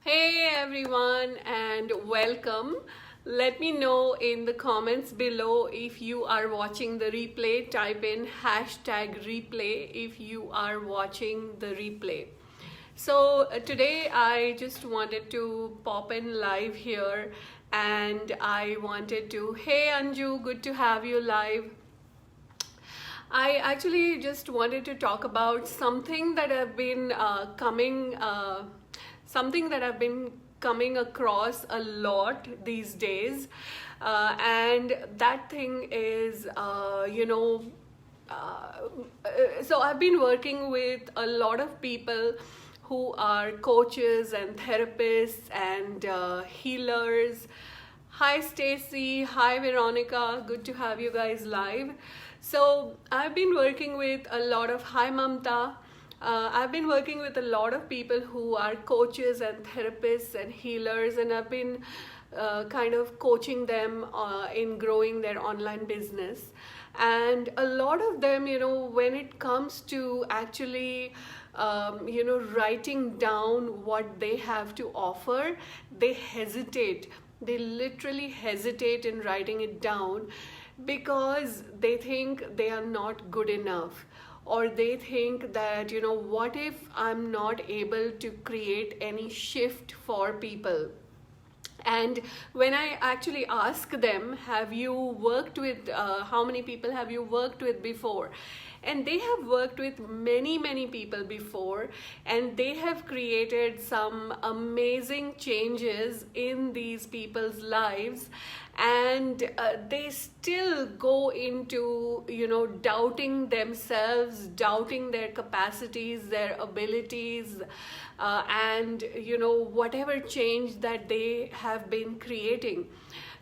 Hey everyone and welcome. Let me know in the comments below if you are watching the replay. Type in hashtag replay if you are watching the replay. So today I just wanted to pop in live here and I wanted to, hey Anju, good to have you live. I actually just wanted to talk about something that I've been something that I've been coming across a lot these days, and that thing is, so I've been working with a lot of people who are coaches and therapists and healers. Hi Stacy, hi Veronica, good to have you guys live. So I've been working with a lot of, hi Mamta, I've been working with a lot of people who are coaches and therapists and healers, and I've been kind of coaching them in growing their online business. And a lot of them, when it comes to actually writing down what they have to offer, they hesitate. They literally hesitate in writing it down because they think they are not good enough, or they think that, what if I'm not able to create any shift for people? And when I actually ask them, have you worked with, how many people have you worked with before? And they have worked with many, many people before, and they have created some amazing changes in these people's lives. And they still go into, doubting themselves, doubting their capacities, their abilities, and, whatever change that they have been creating.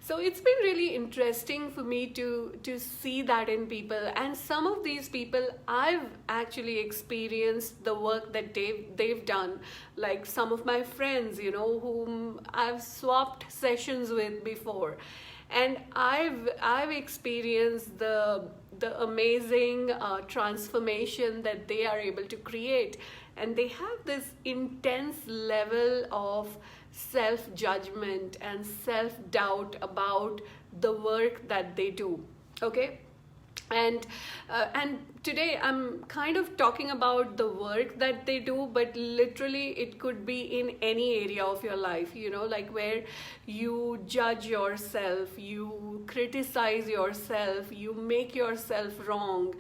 So it's been really interesting for me to see that in people. And some of these people, I've actually experienced the work that they've done. Like some of my friends, whom I've swapped sessions with before. And I've experienced the amazing transformation that they are able to create. And they have this intense level of self-judgment and self-doubt about the work that they do. Okay. And today I'm kind of talking about the work that they do, but literally it could be in any area of your life, like where you judge yourself, you criticize yourself, you make yourself wrong,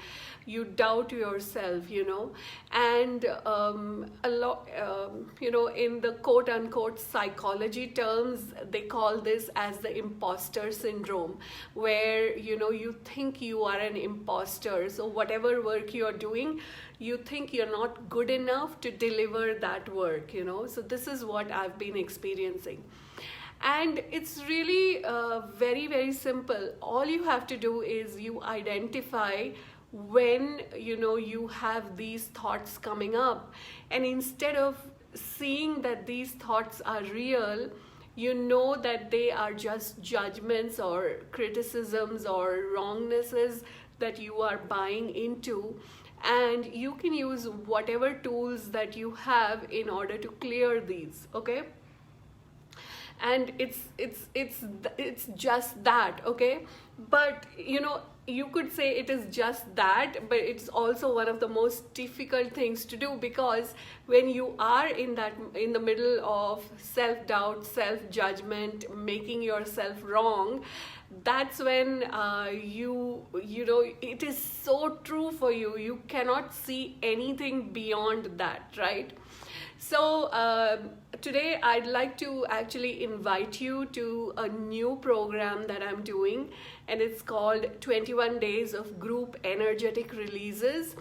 you doubt yourself, and a lot, in the quote unquote psychology terms, they call this as the imposter syndrome, where you think you are an imposter. So whatever work you're doing, you think you're not good enough to deliver that work. So this is what I've been experiencing. And it's really very, very simple. All you have to do is you identify when you have these thoughts coming up, and instead of seeing that these thoughts are real, that they are just judgments or criticisms or wrongnesses that you are buying into, and you can use whatever tools that you have in order to clear these. Okay. And it's just that. Okay. But you could say it is just that, but it's also one of the most difficult things to do, because when you are in the middle of self-doubt, self-judgment, making yourself wrong, that's when it is so true for you. You cannot see anything beyond that, right? So today I'd like to actually invite you to a new program that I'm doing, and it's called 21 Days of Group Energetic Releases.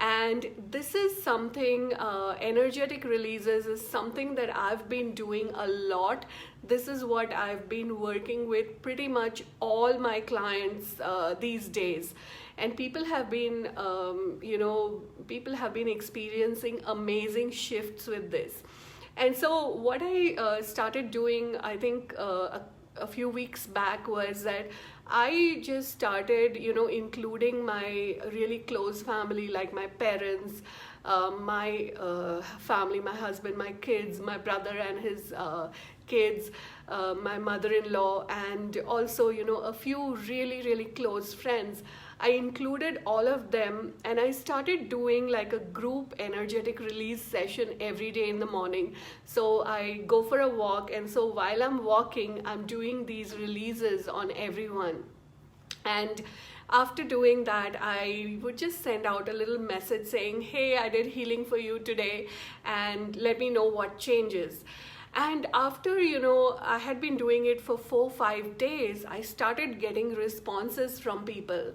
And this is something, energetic releases is something that I've been doing a lot. This is what I've been working with pretty much all my clients these days. And people have been, people have been experiencing amazing shifts with this. And so what I started doing, I think a few weeks back, was that I just started, including my really close family, like my parents, my family, my husband, my kids, my brother and his kids, my mother-in-law, and also, you know, a few really, really close friends. I included all of them, and I started doing like a group energetic release session every day in the morning. So I go for a walk, and so while I'm walking, I'm doing these releases on everyone. And after doing that, I would just send out a little message saying, hey, I did healing for you today, and let me know what changes. And after, you know, I had been doing it for 4-5 days, I started getting responses from people.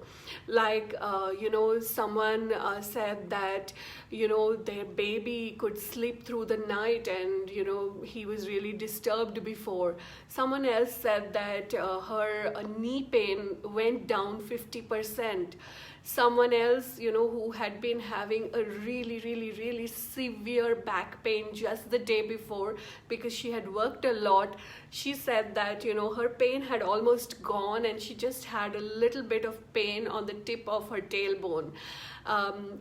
Like, you know, someone said that, you know, their baby could sleep through the night and, you know, he was really disturbed before. Someone else said that her knee pain went down 50%. Someone else, you know, who had been having a really, really, really severe back pain just the day before because she had worked a lot, she said that, you know, her pain had almost gone and she just had a little bit of pain on the tip of her tailbone.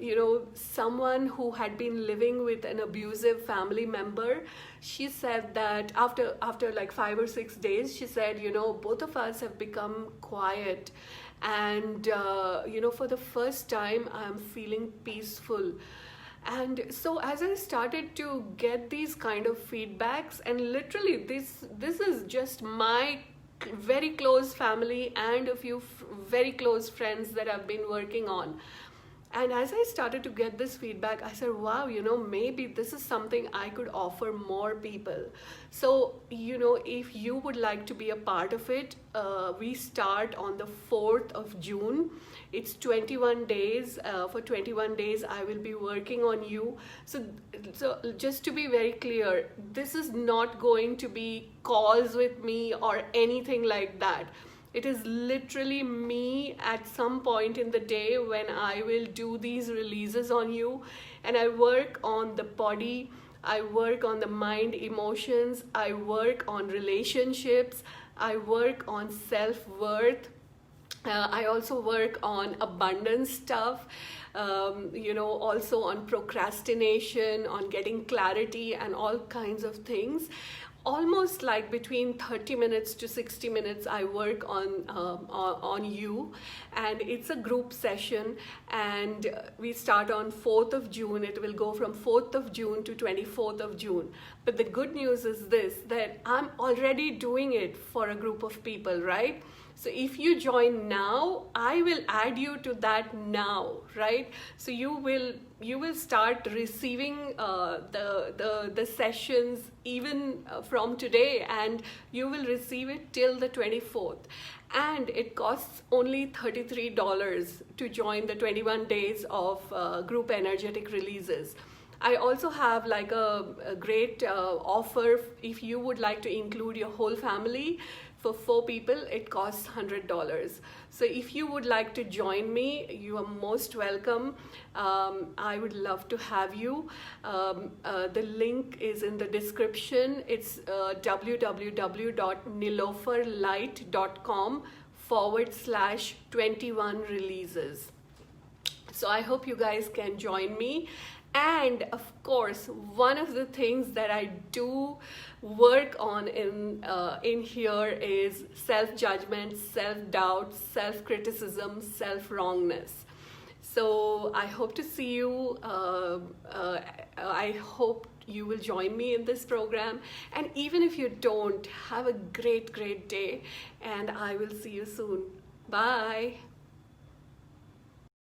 You know, someone who had been living with an abusive family member, she said that after like 5 or 6 days, she said, you know, both of us have become quiet. And, you know, for the first time, I'm feeling peaceful. And so as I started to get these kind of feedbacks, and literally this is just my very close family and a few very close friends that I've been working on. And as I started to get this feedback, I said, wow, you know, maybe this is something I could offer more people. So, you know, if you would like to be a part of it, we start on the 4th of June. It's 21 days. For 21 days, I will be working on you. So just to be very clear, this is not going to be calls with me or anything like that. It is literally me at some point in the day when I will do these releases on you, and I work on the body, I work on the mind, emotions, I work on relationships, I work on self-worth. I also work on abundance stuff, you know, also on procrastination, on getting clarity and all kinds of things. Almost like between 30 minutes to 60 minutes I work on you, and it's a group session, and we start on 4th of June. It will go from 4th of June to 24th of June. But the good news is this, that I'm already doing it for a group of people, right? So if you join now, I will add you to that now, right? So you will start receiving the sessions even from today, and you will receive it till the 24th. And it costs only $33 to join the 21 days of group energetic releases. I also have like a great offer if you would like to include your whole family. For 4 people, it costs $100. So if you would like to join me, you are most welcome. I would love to have you. The link is in the description. It's www.niloferlight.com/21 releases. So I hope you guys can join me. And of course, one of the things that I do work on in here is self-judgment, self-doubt, self-criticism, self-wrongness. So I hope to see you. I hope you will join me in this program. And even if you don't, have a great, great day. And I will see you soon. Bye.